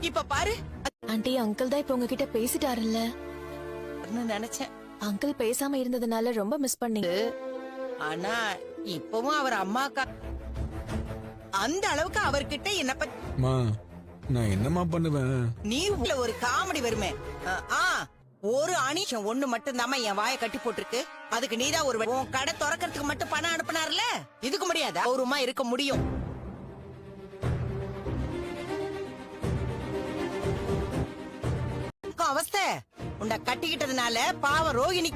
இப்ப பாரு aunty uncle தான் இப்ப உங்ககிட்ட பேசிட்டாருல்ல. நினைச்சேன். அங்கிள் பேசாம இருந்ததுனால ரொம்ப மிஸ் பண்ணீங்க. ஆனா இப்பவும் அவர் அம்மாக்கா அந்த அளவுக்கு அவர்கிட்ட என்ன பத்தி நான் என்னமா பண்ணுவேன்? நீ உள்ள ஒரு காமெடி வருமே. ஒரு அணிஷம் ஒண்ணு மட்டும் தாம என் வாயை கட்டி போட்டிருக்கு. அதுக்கு நீதான் ஒரு உன் கடை திறக்கிறதுக்கு மட்டும் பணம் அனுப்புனார்ல. இதுக்கு முடியாதா? கௌரவமா இருக்க முடியும். அவஸ்தை உன்னை கட்டிக்கிட்டதுனால பாவம் ரோகிணி